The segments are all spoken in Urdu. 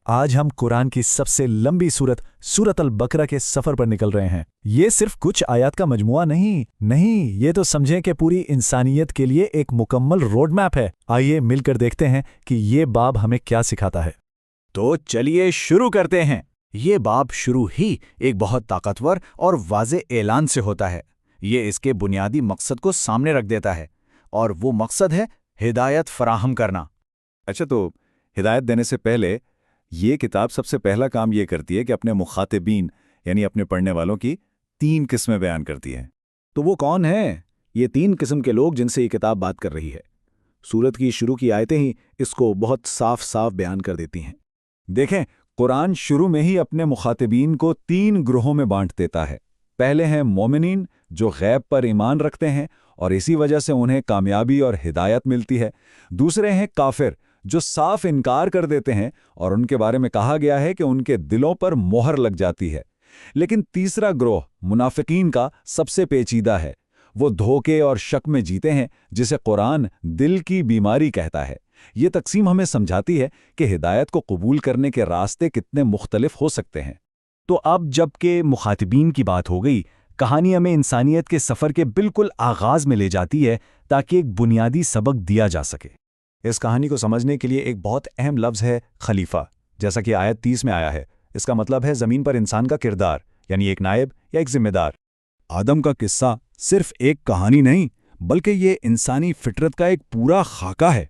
آج ہم قرآن کی سب سے لمبی سورت البقرہ کے سفر پر نکل رہے ہیں۔ یہ صرف کچھ آیات کا مجموعہ نہیں، یہ تو سمجھیں کہ پوری انسانیت کے لیے ایک مکمل روڈ میپ ہے۔ آئیے مل کر دیکھتے ہیں کہ یہ باب ہمیں کیا سکھاتا ہے۔ تو چلیے شروع کرتے ہیں۔ یہ باب شروع ہی ایک بہت طاقتور اور واضح اعلان سے ہوتا ہے۔ یہ اس کے بنیادی مقصد کو سامنے رکھ دیتا ہے، اور وہ مقصد ہے ہدایت فراہم کرنا۔ اچھا، تو ہدایت دینے سے پہلے یہ کتاب سب سے پہلا کام یہ کرتی ہے کہ اپنے مخاطبین یعنی اپنے پڑھنے والوں کی 3 قسمیں بیان کرتی ہے۔ تو وہ کون ہیں یہ 3 قسم کے لوگ جن سے یہ کتاب بات کر رہی ہے؟ سورت کی شروع کی آیتیں ہی اس کو بہت صاف بیان کر دیتی ہیں۔ دیکھیں، قرآن شروع میں ہی اپنے مخاطبین کو 3 گروہوں میں بانٹ دیتا ہے۔ پہلے ہیں مومنین، جو غیب پر ایمان رکھتے ہیں اور اسی وجہ سے انہیں کامیابی اور ہدایت ملتی ہے۔ دوسرے ہیں کافر، جو صاف انکار کر دیتے ہیں اور ان کے بارے میں کہا گیا ہے کہ ان کے دلوں پر مہر لگ جاتی ہے۔ لیکن تیسرا گروہ منافقین کا سب سے پیچیدہ ہے۔ وہ دھوکے اور شک میں جیتے ہیں، جسے قرآن دل کی بیماری کہتا ہے۔ یہ تقسیم ہمیں سمجھاتی ہے کہ ہدایت کو قبول کرنے کے راستے کتنے مختلف ہو سکتے ہیں۔ تو اب جب کہ مخاطبین کی بات ہو گئی، کہانی ہمیں انسانیت کے سفر کے بالکل آغاز میں لے جاتی ہے تاکہ ایک بنیادی سبق دیا جا سکے۔ اس کہانی کو سمجھنے کے لیے ایک بہت اہم لفظ ہے خلیفہ، جیسا کہ آیت 30 میں آیا ہے۔ اس کا مطلب ہے زمین پر انسان کا کردار، یعنی ایک نائب یا ایک ذمہ دار۔ آدم کا قصہ صرف ایک کہانی نہیں، بلکہ یہ انسانی فطرت کا ایک پورا خاکہ ہے۔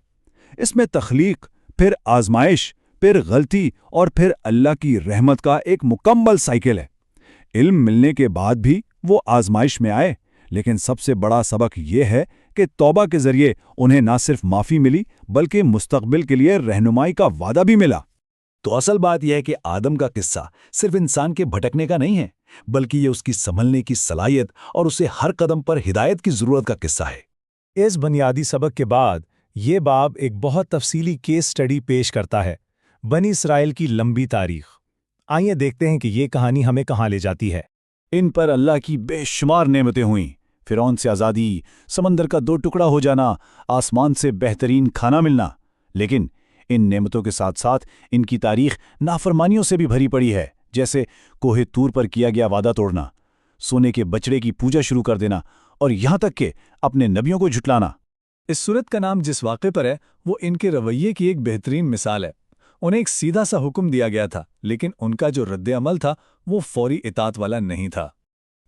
اس میں تخلیق، پھر آزمائش، پھر غلطی اور پھر اللہ کی رحمت کا ایک مکمل سائیکل ہے۔ علم ملنے کے بعد بھی وہ آزمائش میں آئے، لیکن سب سے بڑا سبق یہ ہے کہ توبہ کے ذریعے انہیں نہ صرف معافی ملی بلکہ مستقبل کے لیے رہنمائی کا وعدہ بھی ملا۔ تو اصل بات یہ ہے کہ آدم کا قصہ صرف انسان کے بھٹکنے کا نہیں ہے، بلکہ یہ اس کی سنبھلنے کی صلاحیت اور اسے ہر قدم پر ہدایت کی ضرورت کا قصہ ہے۔ اس بنیادی سبق کے بعد یہ باب ایک بہت تفصیلی کیس سٹڈی پیش کرتا ہے، بنی اسرائیل کی لمبی تاریخ۔ آئیے دیکھتے ہیں کہ یہ کہانی ہمیں کہاں لے جاتی ہے۔ ان پر اللہ کی بے شمار نعمتیں ہوئیں، فرعون سے آزادی، سمندر کا 2 ٹکڑا ہو جانا، آسمان سے بہترین کھانا ملنا۔ لیکن ان نعمتوں کے ساتھ ساتھ ان کی تاریخ نافرمانیوں سے بھی بھری پڑی ہے، جیسے کوہ طور پر کیا گیا وعدہ توڑنا، سونے کے بچڑے کی پوجا شروع کر دینا، اور یہاں تک کہ اپنے نبیوں کو جھٹلانا۔ اس سورت کا نام جس واقعے پر ہے وہ ان کے رویے کی ایک بہترین مثال ہے۔ انہیں ایک سیدھا سا حکم دیا گیا تھا، لیکن ان کا جو رد عمل تھا وہ فوری اطاعت والا نہیں تھا۔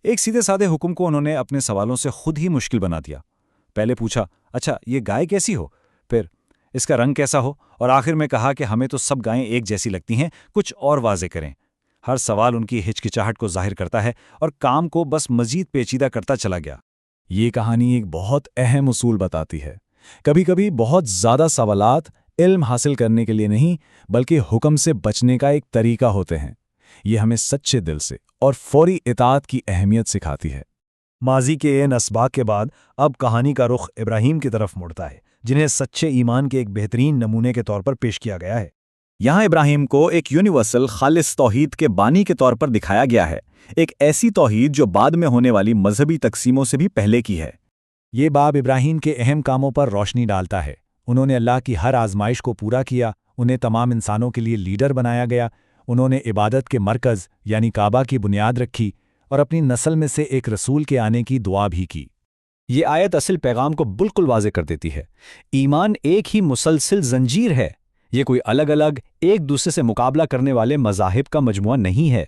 ایک سیدھے سادے حکم کو انہوں نے اپنے سوالوں سے خود ہی مشکل بنا دیا۔ پہلے پوچھا، اچھا یہ گائے کیسی ہو، پھر اس کا رنگ کیسا ہو، اور آخر میں کہا کہ ہمیں تو سب گائیں ایک جیسی لگتی ہیں، کچھ اور واضح کریں۔ ہر سوال ان کی ہچکچاہٹ کو ظاہر کرتا ہے اور کام کو بس مزید پیچیدہ کرتا چلا گیا۔ یہ کہانی ایک بہت اہم اصول بتاتی ہے۔ کبھی کبھی بہت زیادہ سوالات علم حاصل کرنے کے لیے نہیں، بلکہ حکم سے بچنے کا ایک طریقہ ہوتے ہیں۔ یہ ہمیں سچے دل سے اور فوری اطاعت کی اہمیت سکھاتی ہے۔ ماضی کے ان اسباق کے بعد اب کہانی کا رخ ابراہیم کی طرف مڑتا ہے، جنہیں سچے ایمان کے ایک بہترین نمونے کے طور پر پیش کیا گیا ہے۔ یہاں ابراہیم کو ایک یونیورسل خالص توحید کے بانی کے طور پر دکھایا گیا ہے، ایک ایسی توحید جو بعد میں ہونے والی مذہبی تقسیموں سے بھی پہلے کی ہے۔ یہ باب ابراہیم کے اہم کاموں پر روشنی ڈالتا ہے۔ انہوں نے اللہ کی ہر آزمائش کو پورا کیا، انہیں تمام انسانوں کے لیے لیڈر بنایا گیا، انہوں نے عبادت کے مرکز یعنی کعبہ کی بنیاد رکھی اور اپنی نسل میں سے ایک رسول کے آنے کی دعا بھی کی۔ یہ آیت اصل پیغام کو بالکل واضح کر دیتی ہے۔ ایمان ایک ہی مسلسل زنجیر ہے، یہ کوئی الگ الگ ایک دوسرے سے مقابلہ کرنے والے مذاہب کا مجموعہ نہیں ہے۔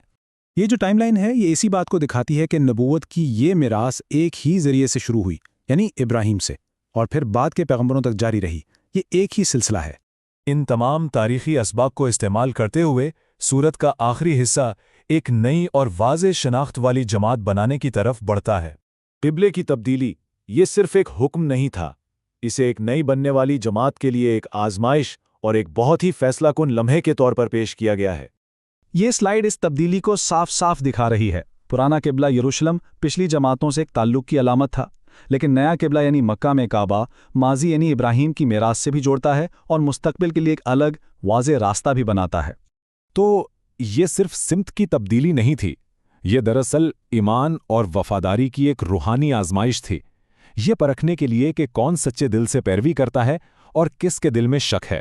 یہ جو ٹائم لائن ہے یہ اسی بات کو دکھاتی ہے کہ نبوت کی یہ میراث ایک ہی ذریعے سے شروع ہوئی، یعنی ابراہیم سے، اور پھر بعد کے پیغمبروں تک جاری رہی۔ یہ ایک ہی سلسلہ ہے۔ ان تمام تاریخی اسباق کو استعمال کرتے ہوئے سورت کا آخری حصہ ایک نئی اور واضح شناخت والی جماعت بنانے کی طرف بڑھتا ہے۔ قبلے کی تبدیلی یہ صرف ایک حکم نہیں تھا، اسے ایک نئی بننے والی جماعت کے لیے ایک آزمائش اور ایک بہت ہی فیصلہ کن لمحے کے طور پر پیش کیا گیا ہے۔ یہ سلائیڈ اس تبدیلی کو صاف دکھا رہی ہے۔ پرانا قبلہ یروشلم پچھلی جماعتوں سے ایک تعلق کی علامت تھا، لیکن نیا قبلہ یعنی مکہ میں کعبہ ماضی یعنی ابراہیم کی میراث سے بھی جوڑتا ہے اور مستقبل کے لیے ایک الگ واضح راستہ بھی بناتا ہے۔ تو یہ صرف سمت کی تبدیلی نہیں تھی، یہ دراصل ایمان اور وفاداری کی ایک روحانی آزمائش تھی، یہ پرکھنے کے لیے کہ کون سچے دل سے پیروی کرتا ہے اور کس کے دل میں شک ہے۔